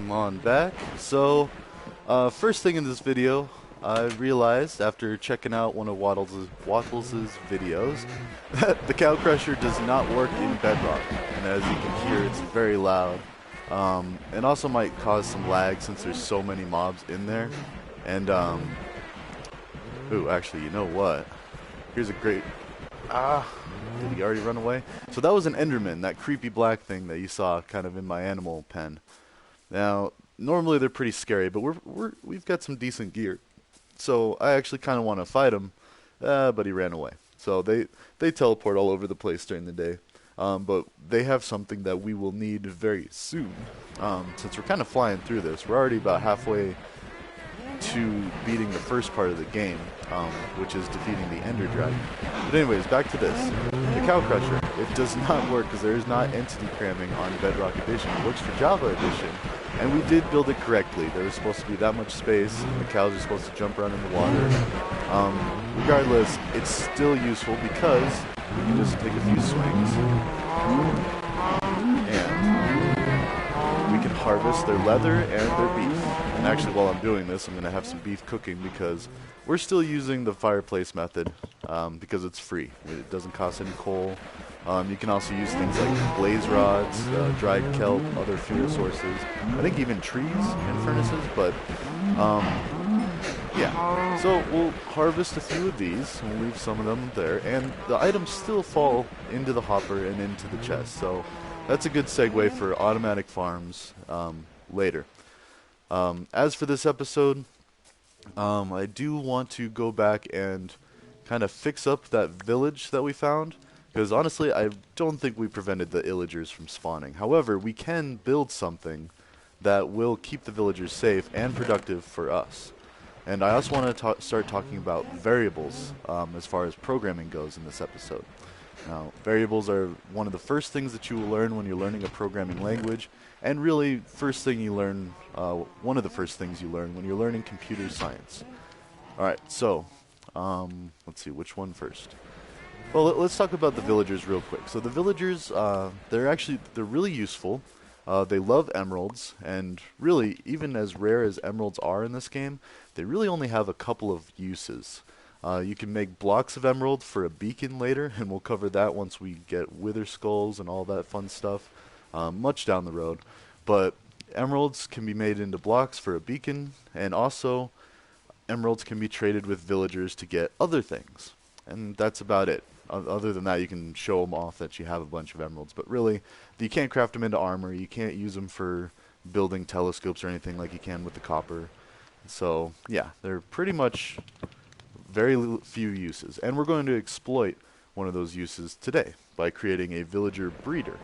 welcome on back. First thing in this video, I realized after checking out one of Wattles's videos that the cow crusher does not work in Bedrock, and as you can hear, it's very loud. And also might cause some lag since there's so many mobs in there. And ooh, actually, you know what? Here's a great. Did he already run away? So that was an Enderman, that creepy black thing that you saw kind of in my animal pen. Now, normally they're pretty scary, but we've got some decent gear. So I actually kind of want to fight him, but he ran away. So they teleport all over the place during the day. But they have something that we will need very soon. Since we're kind of flying through this, we're already about halfway to beating the first part of the game, which is defeating the Ender Dragon. But anyways, back to this. The Cow Crusher, it does not work because there is not entity cramming on Bedrock Edition. It works for Java Edition, and we did build it correctly. There was supposed to be that much space, and the cows are supposed to jump around in the water. Regardless, it's still useful because we can just take a few swings, and we can harvest their leather and their beef. And actually, while I'm doing this, I'm going to have some beef cooking because we're still using the fireplace method because it's free. It doesn't cost any coal. You can also use things like blaze rods, dried kelp, other fuel sources. I think even trees and furnaces, but yeah. So we'll harvest a few of these, and we'll leave some of them there, and the items still fall into the hopper and into the chest. So that's a good segue for automatic farms later. As for this episode, I do want to go back and kind of fix up that village that we found, because honestly, I don't think we prevented the illagers from spawning. However, we can build something that will keep the villagers safe and productive for us. And I also want to start talking about variables as far as programming goes in this episode. Now, variables are one of the first things that you will learn when you're learning a programming language, and really, first thing you learn, one of the first things you learn when you're learning computer science. Alright, so, let's see, which one first? Well, let's talk about the villagers real quick. So the villagers, they're really useful. They love emeralds, and really, even as rare as emeralds are in this game, they really only have a couple of uses. You can make blocks of emerald for a beacon later, and we'll cover that once we get wither skulls and all that fun stuff, much down the road. But emeralds can be made into blocks for a beacon, and also emeralds can be traded with villagers to get other things. And that's about it. Other than that, you can show them off that you have a bunch of emeralds. But really, you can't craft them into armor. You can't use them for building telescopes or anything like you can with the copper. So, yeah, they're pretty much very few uses. And we're going to exploit one of those uses today by creating a villager breeder.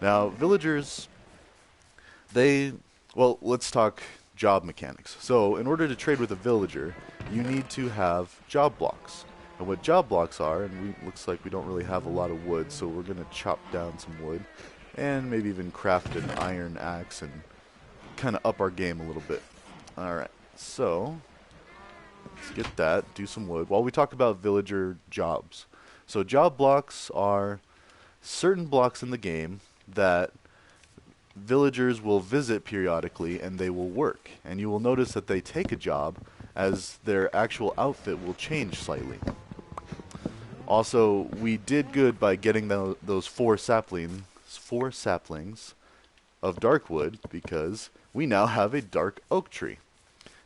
Now, villagers, well, let's talk job mechanics. So, in order to trade with a villager, you need to have job blocks. And what job blocks are, and looks like we don't really have a lot of wood, so we're going to chop down some wood and maybe even craft an iron axe and kind of up our game a little bit. Alright, so let's get that, do some wood, while we talk about villager jobs. So job blocks are certain blocks in the game that villagers will visit periodically and they will work. And you will notice that they take a job as their actual outfit will change slightly. Also, we did good by getting those four saplings of dark wood because we now have a dark oak tree.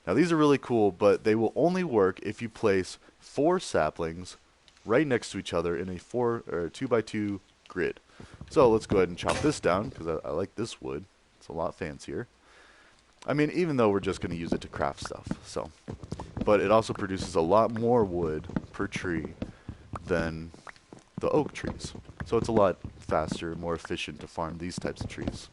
Now these are really cool, but they will only work if you place 4 saplings right next to each other in a 2x2 grid. So let's go ahead and chop this down because I like this wood. It's a lot fancier. I mean, even though we're just going to use it to craft stuff. But it also produces a lot more wood per tree than the oak trees. So it's a lot faster, more efficient to farm these types of trees.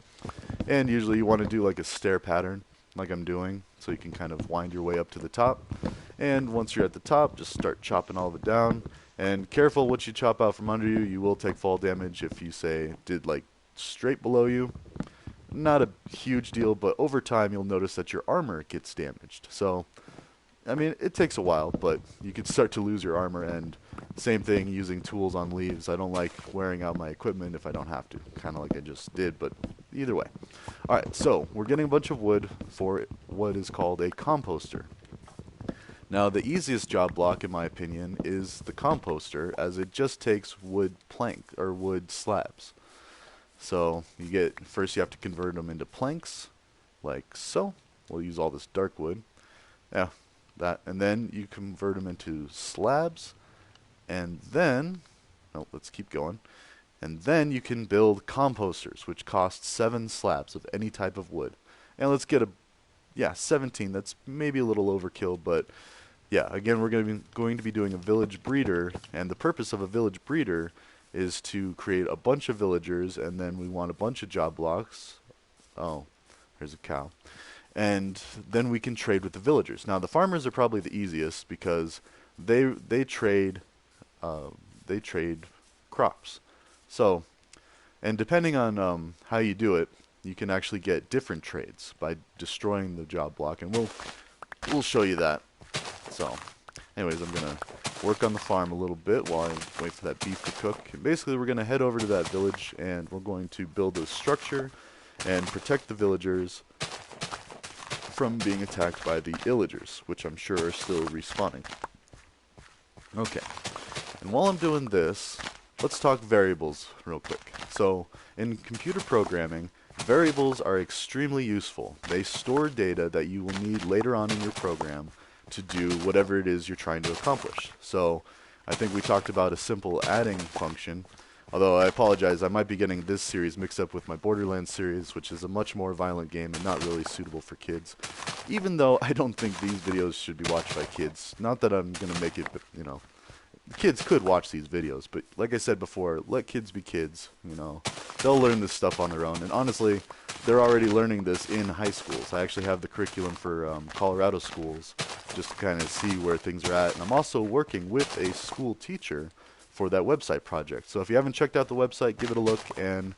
And usually you want to do like a stair pattern, like I'm doing, so you can kind of wind your way up to the top. And once you're at the top, just start chopping all of it down. And careful what you chop out from under you. You will take fall damage if you, say, did like straight below you. Not a huge deal, but over time you'll notice that your armor gets damaged. So I mean, it takes a while, but you could start to lose your armor, and same thing using tools on leaves. I don't like wearing out my equipment if I don't have to, kind of like I just did, but either way. Alright, so we're getting a bunch of wood for what is called a composter. Now, the easiest job block, in my opinion, is the composter, as it just takes wood plank, or wood slabs. So, first you have to convert them into planks, like so. We'll use all this dark wood. Yeah, that, and then you convert them into slabs, and then, oh, let's keep going. And then you can build composters, which cost 7 slabs of any type of wood. And let's get 17. That's maybe a little overkill, but yeah, again, we're going to be doing a village breeder, and the purpose of a village breeder is to create a bunch of villagers, and then we want a bunch of job blocks. Oh, there's a cow. And then we can trade with the villagers. Now, the farmers are probably the easiest because they trade crops. So, and depending on how you do it, you can actually get different trades by destroying the job block, and we'll show you that. So, anyways, I'm gonna work on the farm a little bit while I wait for that beef to cook. And basically, we're gonna head over to that village, and we're going to build a structure and protect the villagers from being attacked by the illagers, which I'm sure are still respawning. Okay, and while I'm doing this, let's talk variables real quick. So, in computer programming, variables are extremely useful. They store data that you will need later on in your program to do whatever it is you're trying to accomplish. So, I think we talked about a simple adding function, although I apologize, I might be getting this series mixed up with my Borderlands series, which is a much more violent game and not really suitable for kids. Even though I don't think these videos should be watched by kids. Not that I'm going to make it, you know, kids could watch these videos, but like I said before, let kids be kids, you know. They'll learn this stuff on their own, and honestly, they're already learning this in high schools. I actually have the curriculum for Colorado schools, just to kind of see where things are at, and I'm also working with a school teacher for that website project. So if you haven't checked out the website, give it a look, and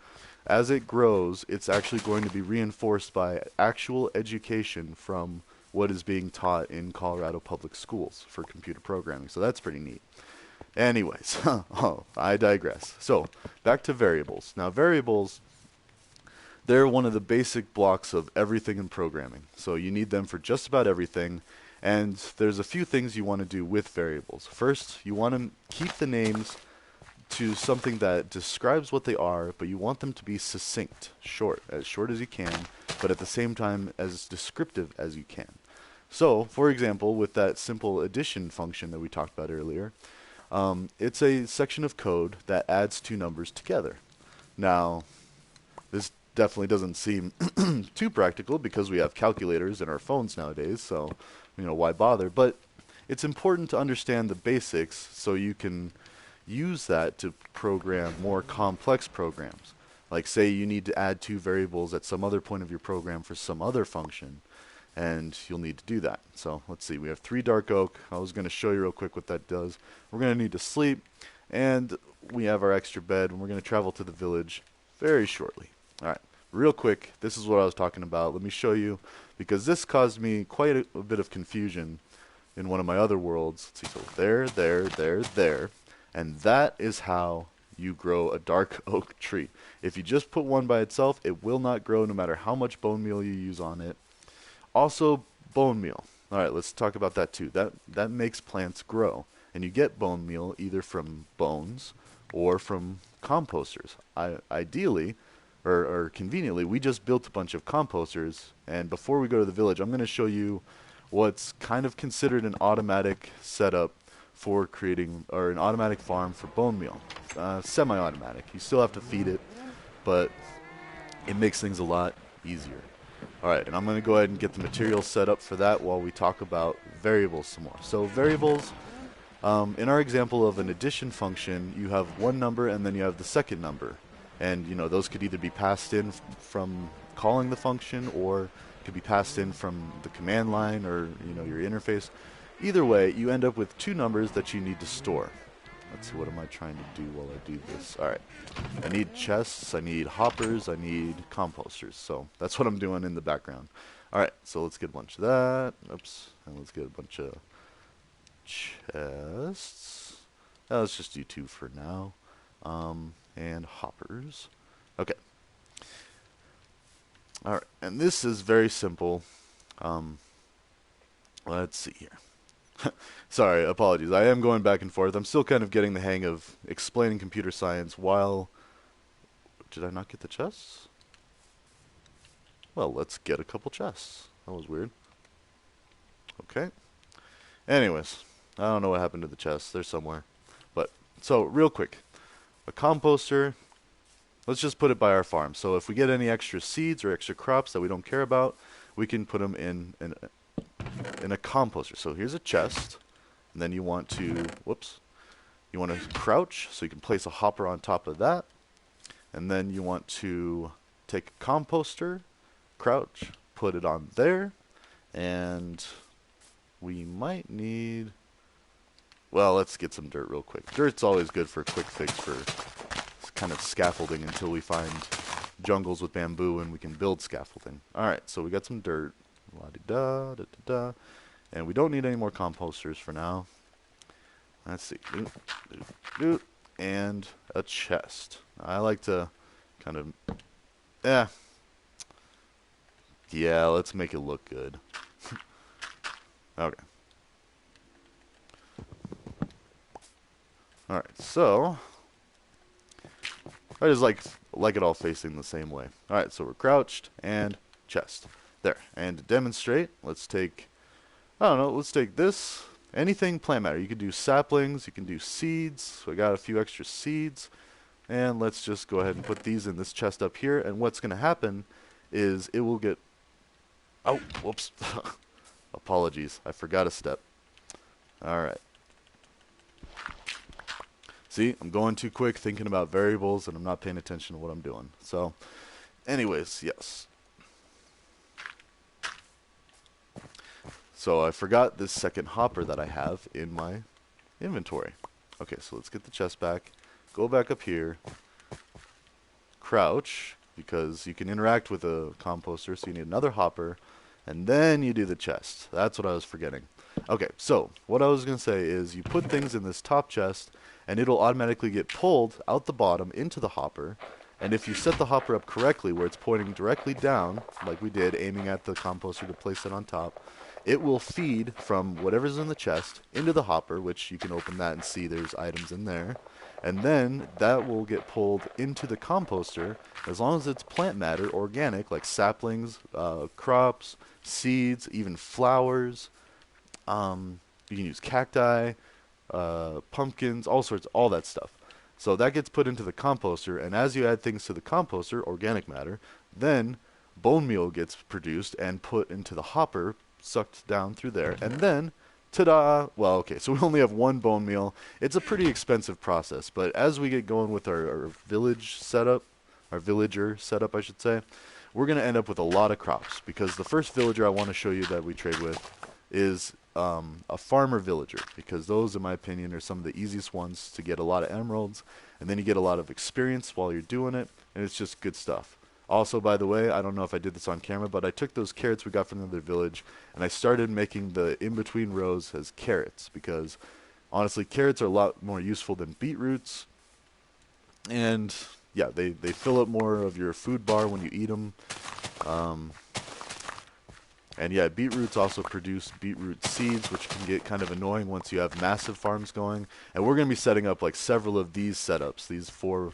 as it grows, it's actually going to be reinforced by actual education from what is being taught in Colorado public schools for computer programming, so that's pretty neat. Anyways, oh, I digress. So, back to variables. Now, variables, they're one of the basic blocks of everything in programming. So, you need them for just about everything, and there's a few things you want to do with variables. First, you want to keep the names to something that describes what they are, but you want them to be succinct, as short as you can, but at the same time as descriptive as you can. So, for example, with that simple addition function that we talked about earlier, it's a section of code that adds 2 numbers together. Now, this definitely doesn't seem too practical because we have calculators in our phones nowadays, so, you know, why bother? But it's important to understand the basics so you can use that to program more complex programs. Like, say you need to add 2 variables at some other point of your program for some other function, and you'll need to do that. So let's see, we have 3 dark oak. I was going to show you real quick what that does. We're going to need to sleep, and we have our extra bed, and we're going to travel to the village very shortly. Alright, real quick, this is what I was talking about. Let me show you, because this caused me quite a bit of confusion in one of my other worlds. Let's see, so there, and that is how you grow a dark oak tree. If you just put one by itself, it will not grow no matter how much bone meal you use on it. Also, bone meal. Alright, let's talk about that too. That makes plants grow. And you get bone meal either from bones or from composters. Ideally, or conveniently, we just built a bunch of composters. And before we go to the village, I'm going to show you what's kind of considered an automatic setup for creating, or an automatic farm for bone meal. Semi-automatic. You still have to feed it, but it makes things a lot easier. Alright, and I'm going to go ahead and get the materials set up for that while we talk about variables some more. So variables, in our example of an addition function, you have one number and then you have the second number. And, you know, those could either be passed in from calling the function, or could be passed in from the command line, or, you know, your interface. Either way, you end up with 2 numbers that you need to store. Let's see, what am I trying to do while I do this? Alright, I need chests, I need hoppers, I need composters. So that's what I'm doing in the background. Alright, so let's get a bunch of that. Oops. And let's get a bunch of chests. Let's just do 2 for now. And hoppers. Okay. Alright, and this is very simple. Let's see here. Sorry, apologies. I am going back and forth. I'm still kind of getting the hang of explaining computer science while... Did I not get the chests? Well, let's get a couple chests. That was weird. Okay. Anyways, I don't know what happened to the chests. They're somewhere. But, so, real quick. A composter, let's just put it by our farm. So if we get any extra seeds or extra crops that we don't care about, we can put them in a composter. So here's a chest. And then you want to, you want to crouch so you can place a hopper on top of that. And then you want to take a composter, crouch, put it on there, and we might need, well, let's get some dirt real quick. Dirt's always good for a quick fix for kind of scaffolding until we find jungles with bamboo and we can build scaffolding. Alright, so we got some dirt. La-di-da, da-da-da. And we don't need any more composters for now. Let's see. And a chest. I like to kind of, yeah, let's make it look good. Okay. Alright, so I just like it all facing the same way. Alright, so we're crouched and chest. There. And to demonstrate, let's take, I don't know, let's take this. Anything plant matter. You can do saplings, you can do seeds. So I got a few extra seeds. And let's just go ahead and put these in this chest up here. And what's going to happen is it will get... Oh, whoops. Apologies. I forgot a step. Alright. See, I'm going too quick thinking about variables and I'm not paying attention to what I'm doing. So, anyways, yes. So I forgot this second hopper that I have in my inventory. Okay, so let's get the chest back. Go back up here. Crouch, because you can interact with a composter, so you need another hopper. And then you do the chest. That's what I was forgetting. Okay, so what I was going to say is you put things in this top chest, and it'll automatically get pulled out the bottom into the hopper. And if you set the hopper up correctly, where it's pointing directly down, like we did, aiming at the composter to place it on top, it will feed from whatever's in the chest into the hopper, which you can open that and see there's items in there. And then that will get pulled into the composter as long as it's plant matter, organic, like saplings, crops, seeds, even flowers. You can use cacti, pumpkins, all sorts, all that stuff. So that gets put into the composter, and as you add things to the composter, organic matter, then bone meal gets produced and put into the hopper, sucked down through there, and then, ta-da! Well, okay, so we only have one bone meal. It's a pretty expensive process, but as we get going with our village setup, our villager setup, I should say, we're going to end up with a lot of crops, because the first villager I want to show you that we trade with is a farmer villager, because those, in my opinion, are some of the easiest ones to get a lot of emeralds, and then you get a lot of experience while you're doing it, and it's just good stuff. Also, by the way, I don't know if I did this on camera, but I took those carrots we got from the other village, and I started making the in-between rows as carrots, because, honestly, carrots are a lot more useful than beetroots, and, yeah, they fill up more of your food bar when you eat them, and, yeah, beetroots also produce beetroot seeds, which can get kind of annoying once you have massive farms going, and we're going to be setting up, like, several of these setups, these four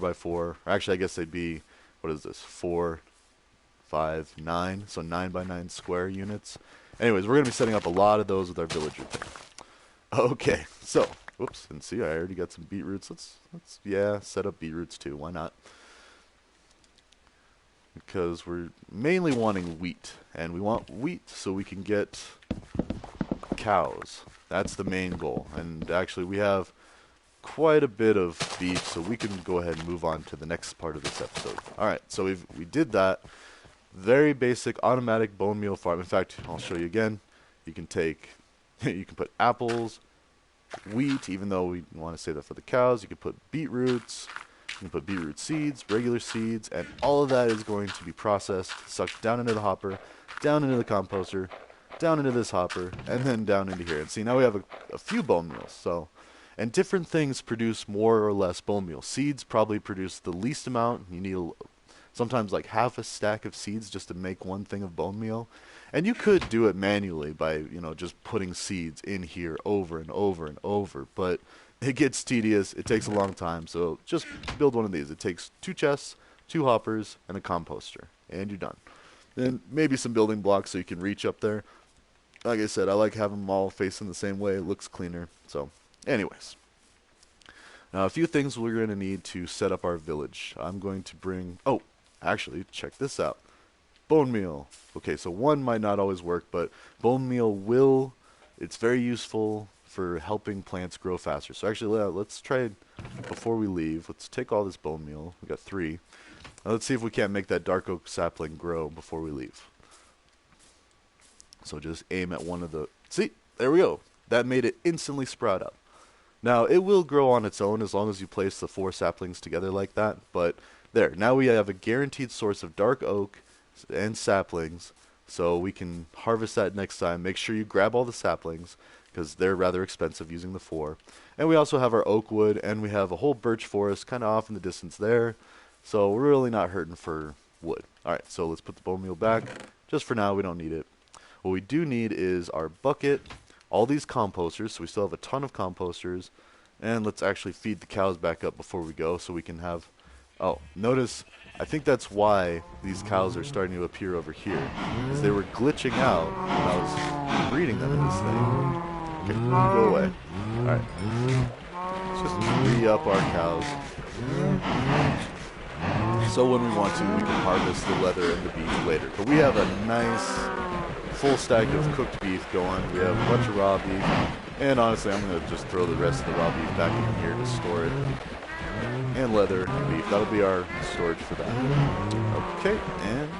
by 4. Actually, I guess they'd be, what is this? 4, 5, 9. So 9 by 9 square units. Anyways, we're gonna be setting up a lot of those with our villager thing. Okay, so whoops, and see, I already got some beetroots. Let's yeah, set up beetroots too. Why not? Because we're mainly wanting wheat, and we want wheat so we can get cows. That's the main goal. And actually, we have quite a bit of beef, so we can go ahead and move on to the next part of this episode. Alright, so we did that. Very basic automatic bone meal farm. In fact, I'll show you again. You can take, you can put apples, wheat, even though we want to save that for the cows. You can put beetroots, You put beetroot seeds, regular seeds, and all of that is going to be processed, sucked down into the hopper, down into the composter, down into this hopper, and then down into here. And see, now we have a few bone meals. So, and different things produce more or less bone meal. Seeds probably produce the least amount. You need sometimes like half a stack of seeds just to make one thing of bone meal. And you could do it manually by, just putting seeds in here over and over and over. But it gets tedious. It takes a long time. So just build one of these. It takes 2 chests, 2 hoppers, and a composter. And you're done. And maybe some building blocks so you can reach up there. Like I said, I like having them all facing the same way. It looks cleaner. So, anyways. Now, a few things we're going to need to set up our village. I'm going to bring... Oh, actually, check this out. Bone meal. Okay, so one might not always work, but bone meal will... It's very useful for helping plants grow faster. So actually, let's try, before we leave, let's take all this bone meal. We got 3. Now let's see if we can't make that dark oak sapling grow before we leave. So just aim at one of the... See, there we go. That made it instantly sprout up. Now, it will grow on its own as long as you place the 4 saplings together like that. But there, now we have a guaranteed source of dark oak and saplings. So we can harvest that next time. Make sure you grab all the saplings, because they're rather expensive using the 4. And we also have our oak wood, and we have a whole birch forest kind of off in the distance there. So we're really not hurting for wood. Alright, so let's put the bone meal back. Just for now, we don't need it. What we do need is our bucket, all these composters, so we still have a ton of composters. And let's actually feed the cows back up before we go so we can have... Oh, notice, I think that's why these cows are starting to appear over here. Because they were glitching out when I was breeding them in this thing. Okay, go away. Alright. Let's just re-up our cows. So when we want to, we can harvest the leather and the beef later. But we have a nice full stack of cooked beef going. We have a bunch of raw beef. And honestly, I'm going to just throw the rest of the raw beef back in here to store it. And leather and beef. That'll be our storage for that. Okay, and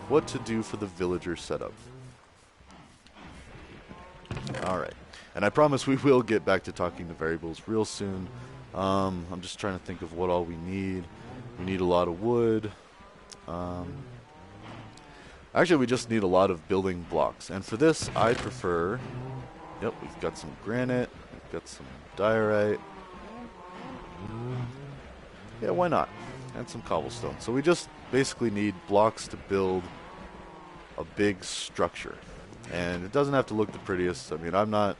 what to do for the villager setup. Alright. And I promise we will get back to talking to variables real soon. I'm just trying to think of what all we need. We need a lot of wood. Actually, we just need a lot of building blocks. And for this, I prefer... Yep, we've got some granite. We've got some diorite. Yeah, why not? And some cobblestone. So we just basically need blocks to build a big structure. And it doesn't have to look the prettiest. I mean, I'm not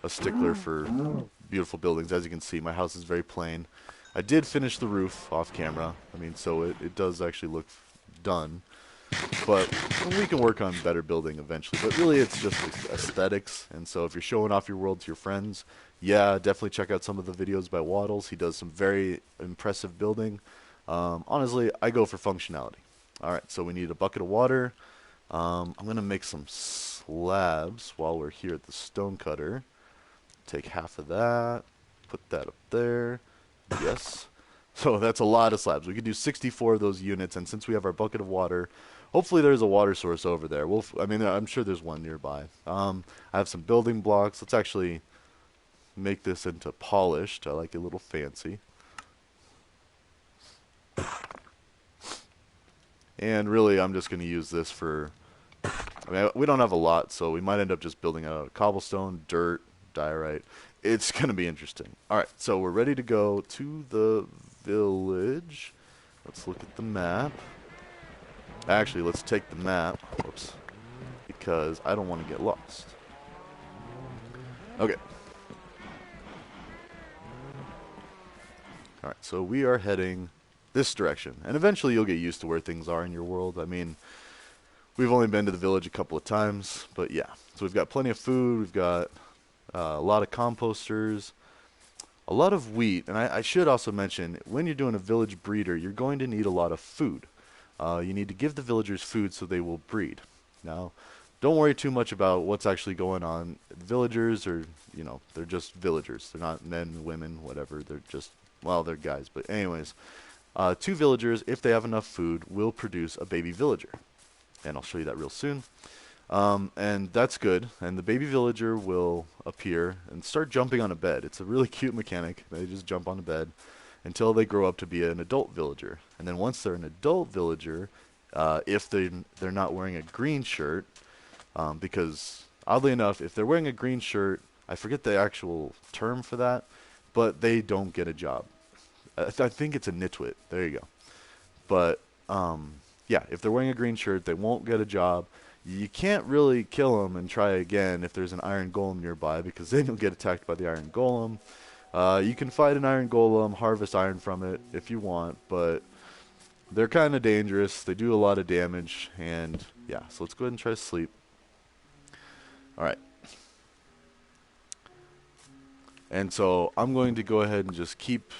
a stickler for beautiful buildings. As you can see, my house is very plain. I did finish the roof off camera. I mean, so it does actually look done. But we can work on better building eventually. But really, it's just aesthetics. And so if you're showing off your world to your friends, yeah, definitely check out some of the videos by Waddles. He does some very impressive building. Honestly, I go for functionality. Alright, so we need a bucket of water. I'm going to make some slabs while we're here at the stone cutter. Take half of that. Put that up there. Yes. So that's a lot of slabs. We could do 64 of those units, and since we have our bucket of water, hopefully there's a water source over there. I mean, I'm sure there's one nearby. I have some building blocks. Let's actually make this into polished. I like it a little fancy. And really, I'm just going to use this for... I mean, we don't have a lot, so we might end up just building out of cobblestone, dirt, diorite. It's going to be interesting. Alright, so we're ready to go to the village. Let's look at the map. Actually, let's take the map. Whoops. Because I don't want to get lost. Okay. Alright, so we are heading this direction. And eventually you'll get used to where things are in your world. I mean, we've only been to the village a couple of times, but yeah. So we've got plenty of food. We've got a lot of composters, a lot of wheat. And I should also mention, when you're doing a village breeder, you're going to need a lot of food. You need to give the villagers food so they will breed. Now, don't worry too much about what's actually going on. Villagers are, they're just villagers. They're not men, women, whatever. They're just, well, they're guys. But anyways, 2 villagers, if they have enough food, will produce a baby villager. And I'll show you that real soon. And that's good. And the baby villager will appear and start jumping on a bed. It's a really cute mechanic. They just jump on a bed. until they grow up to be an adult villager. And then once they're an adult villager, if they're not wearing a green shirt, because oddly enough, if they're wearing a green shirt, I forget the actual term for that, but they don't get a job. I think it's a nitwit. There you go. But yeah, if they're wearing a green shirt, they won't get a job. You can't really kill them and try again if there's an iron golem nearby, because then you'll get attacked by the iron golem. You can fight an iron golem, harvest iron from it if you want, but they're kind of dangerous. They do a lot of damage, and yeah, so let's go ahead and try to sleep. Alright. And so I'm going to go ahead and just keep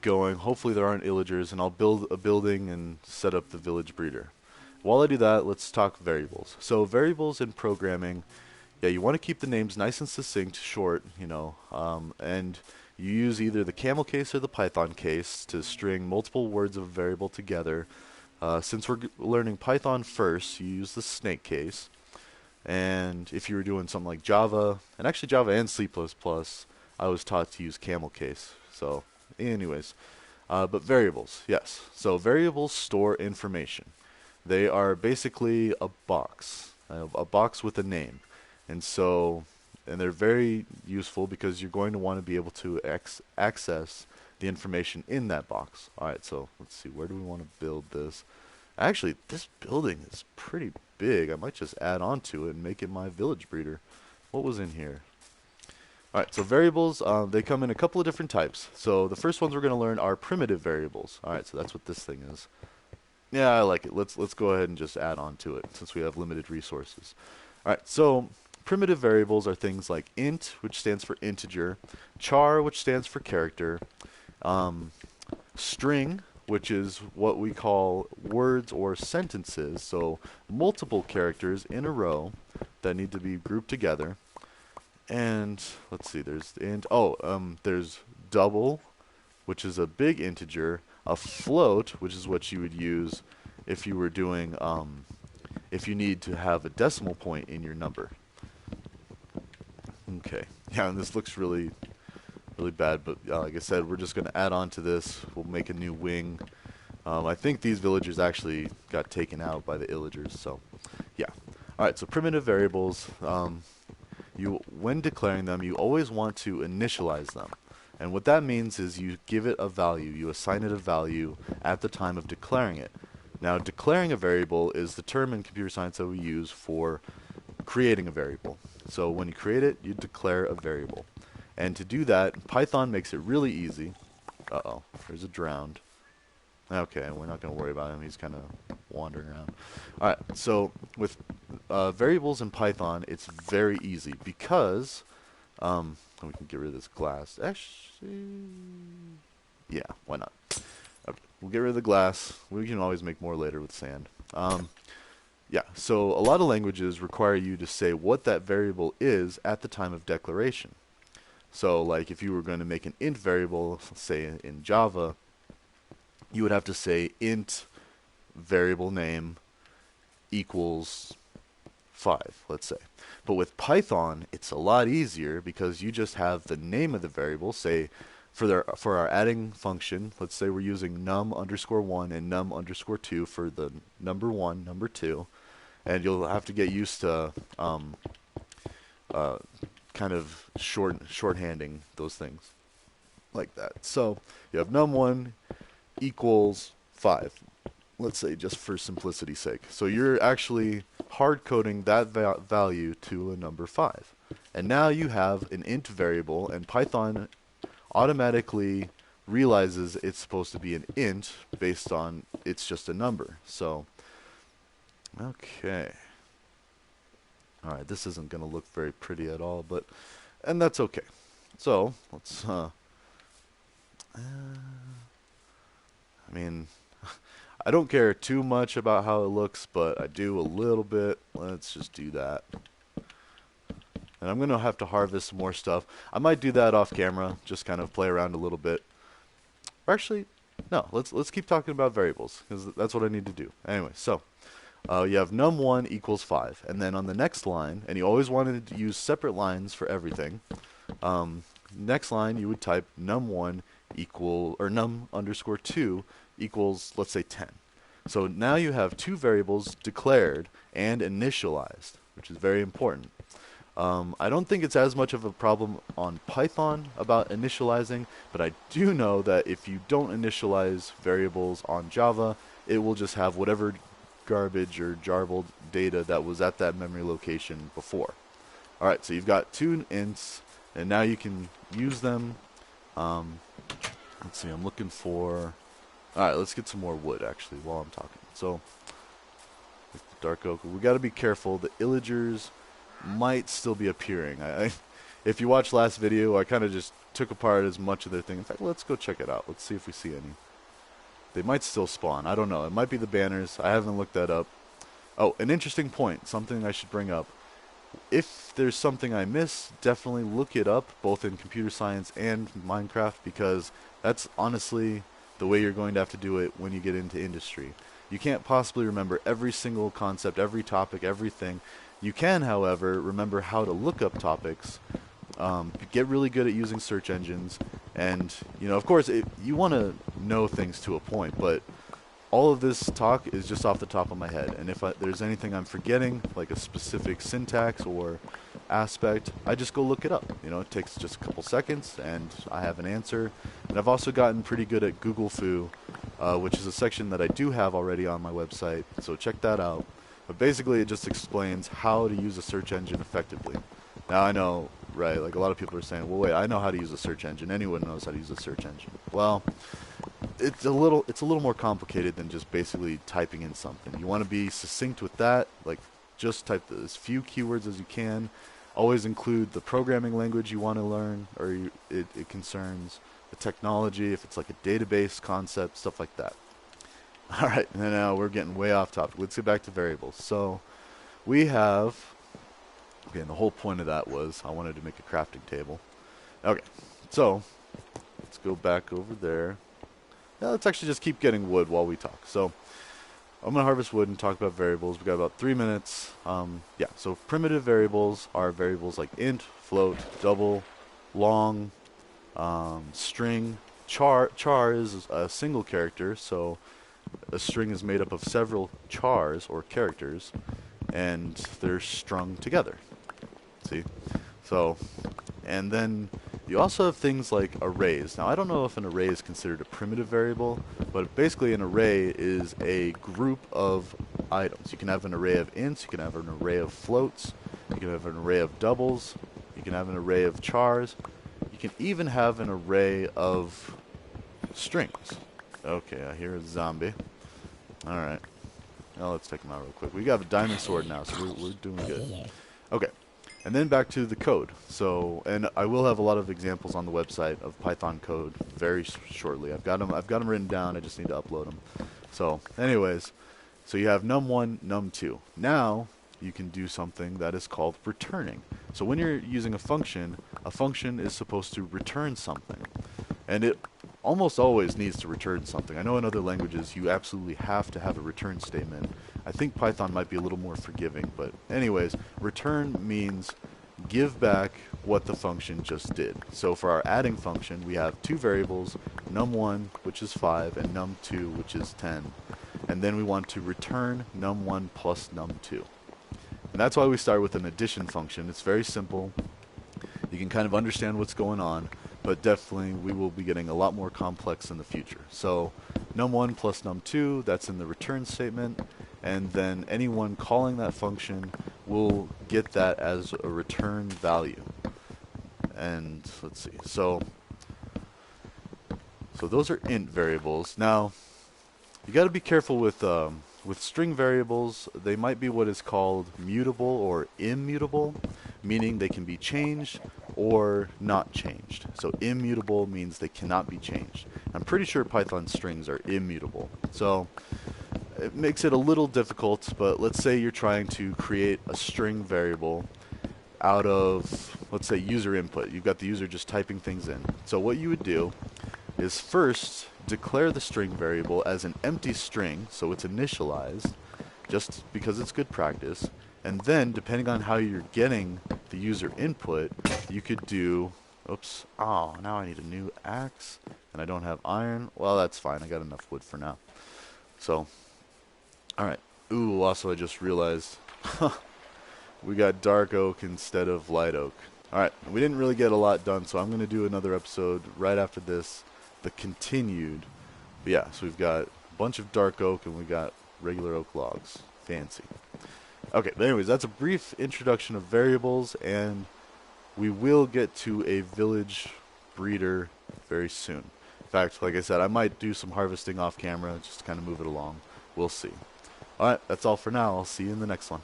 going. Hopefully there aren't illagers, and I'll build a building and set up the village breeder. While I do that, let's talk variables. So variables in programming, yeah, you want to keep the names nice and succinct, short, you know, and you use either the camel case or the Python case to string multiple words of a variable together. Since we're learning Python first, you use the snake case. And if you were doing something like Java, and actually Java and C++, I was taught to use camel case. So anyways, but variables, yes. So variables store information. They are basically a box with a name. And so, and they're very useful because you're going to want to be able to access the information in that box. Alright, so let's see, where do we want to build this? Actually, this building is pretty big. I might just add on to it and make it my village breeder. What was in here? Alright, so variables, they come in a couple of different types. So the first ones we're going to learn are primitive variables. Alright, so that's what this thing is. Yeah, I like it. Let's go ahead and just add on to it since we have limited resources. Alright, so primitive variables are things like int, which stands for integer, char, which stands for character, string, which is what we call words or sentences, so multiple characters in a row that need to be grouped together. And let's see, there's int. There's double, which is a big integer, a float, which is what you would use if you were doing if you need to have a decimal point in your number. Okay, yeah, and this looks really bad, but like I said, we're just going to add on to this. We'll make a new wing. I think these villagers actually got taken out by the illagers, so yeah. Alright, so primitive variables, when declaring them, you always want to initialize them. And what that means is you give it a value, you assign it a value at the time of declaring it. Now, declaring a variable is the term in computer science that we use for creating a variable. So when you create it, you declare a variable. And to do that, Python makes it really easy. Uh-oh, there's a drowned. Okay, we're not going to worry about him. He's kind of wandering around. Alright, so with variables in Python, it's very easy because we can get rid of this glass. Actually, yeah, why not? Okay, we'll get rid of the glass. We can always make more later with sand. Yeah, so a lot of languages require you to say what that variable is at the time of declaration. So like if you were going to make an int variable, say in Java, you would have to say int variable name equals 5, let's say. But with Python, it's a lot easier because you just have the name of the variable. Say for our adding function, let's say we're using num_1 and num_2 for the number 1, number 2, and you'll have to get used to kind of shorthanding those things like that. So you have num1 equals 5, let's say, just for simplicity's sake. So you're actually hard coding that value to a number 5. And now you have an int variable, and Python automatically realizes it's supposed to be an int based on it's just a number. So, okay. Alright, this isn't going to look very pretty at all, and that's okay. So, let's, I mean, I don't care too much about how it looks, but I do a little bit. Let's just do that. And I'm going to have to harvest some more stuff. I might do that off camera, just kind of play around a little bit. Or actually, no, let's keep talking about variables, because that's what I need to do. Anyway, so you have num1 equals 5, and then on the next line, and you always wanted to use separate lines for everything, next line you would type num1 equal, or num underscore 2 equals, let's say, 10. So now you have two variables declared and initialized, which is very important. I don't think it's as much of a problem on Python about initializing, but I do know that if you don't initialize variables on Java, it will just have whatever garbage or jarbled data that was at that memory location before. Alright, so you've got two ints, and now you can use them. Let's see, I'm looking for... Alright, let's get some more wood, actually, while I'm talking. So, dark oak. We got to be careful. The illagers might still be appearing. If you watched last video, I kind of just took apart as much of their thing. In fact, let's go check it out. Let's see if we see any. They might still spawn. I don't know. It might be the banners. I haven't looked that up. Oh, an interesting point. Something I should bring up. If there's something I miss, definitely look it up, both in computer science and Minecraft, because that's honestly the way you're going to have to do it when you get into industry. You can't possibly remember every single concept, every topic, everything. You can, however, remember how to look up topics, get really good at using search engines, and, you know, of course, you want to know things to a point, but all of this talk is just off the top of my head, and if there's anything I'm forgetting, like a specific syntax or aspect, I just go look it up. You know, it takes just a couple seconds, and I have an answer. And I've also gotten pretty good at Google Foo, which is a section that I do have already on my website, so check that out. But basically, it just explains how to use a search engine effectively. Now, I know, right, like a lot of people are saying, well, wait, I know how to use a search engine. Anyone knows how to use a search engine. Well, it's a little more complicated than just basically typing in something. You want to be succinct with that, like just type as few keywords as you can. Always include the programming language you want to learn, or it concerns the technology, if it's like a database concept, stuff like that. Alright, and now we're getting way off topic. Let's get back to variables. So we have, okay, and the whole point of that was I wanted to make a crafting table. Okay, so let's go back over there. Now let's actually just keep getting wood while we talk. So I'm going to harvest wood and talk about variables. We've got about 3 minutes. Yeah, so primitive variables are variables like int, float, double, long, string. Char is a single character, so a string is made up of several chars or characters, and they're strung together. See? So, and then you also have things like arrays. Now, I don't know if an array is considered a primitive variable, but basically an array is a group of items. You can have an array of ints, you can have an array of floats, you can have an array of doubles, you can have an array of chars, you can even have an array of strings. Okay, I hear a zombie. Alright. Now let's take him out real quick. We got a diamond sword now, so we're doing good. Okay. And then back to the code. So, and I will have a lot of examples on the website of Python code very shortly. I've got them written down. I just need to upload them. So, anyways, so you have num1, num2. Now you can do something that is called returning. So when you're using a function is supposed to return something, and it almost always needs to return something. I know in other languages you absolutely have to have a return statement. I think Python might be a little more forgiving, but anyways, return means give back what the function just did. So for our adding function, we have two variables, num1, which is 5, and num2, which is 10. And then we want to return num1 plus num2. And that's why we start with an addition function. It's very simple. You can kind of understand what's going on, but definitely we will be getting a lot more complex in the future. So num1 plus num2, that's in the return statement, and then anyone calling that function will get that as a return value. And let's see, so those are int variables. Now you got to be careful with string variables. They might be what is called mutable or immutable, meaning they can be changed or not changed. So immutable means they cannot be changed. I'm pretty sure Python strings are immutable. So it makes it a little difficult, but let's say you're trying to create a string variable out of, let's say, user input. You've got the user just typing things in. So what you would do is first declare the string variable as an empty string, so it's initialized, just because it's good practice. And then, depending on how you're getting the user input, you could do Oops. Oh, now I need a new axe, and I don't have iron. Well, that's fine. I got enough wood for now. So, alright. Ooh, also I just realized we got dark oak instead of light oak. Alright, we didn't really get a lot done, so I'm going to do another episode right after this, the continued. But yeah, so we've got a bunch of dark oak, and we got regular oak logs. Fancy. Okay, but anyways, that's a brief introduction of variables, and we will get to a village breeder very soon. In fact, like I said, I might do some harvesting off camera just to kind of move it along. We'll see. Alright, that's all for now. I'll see you in the next one.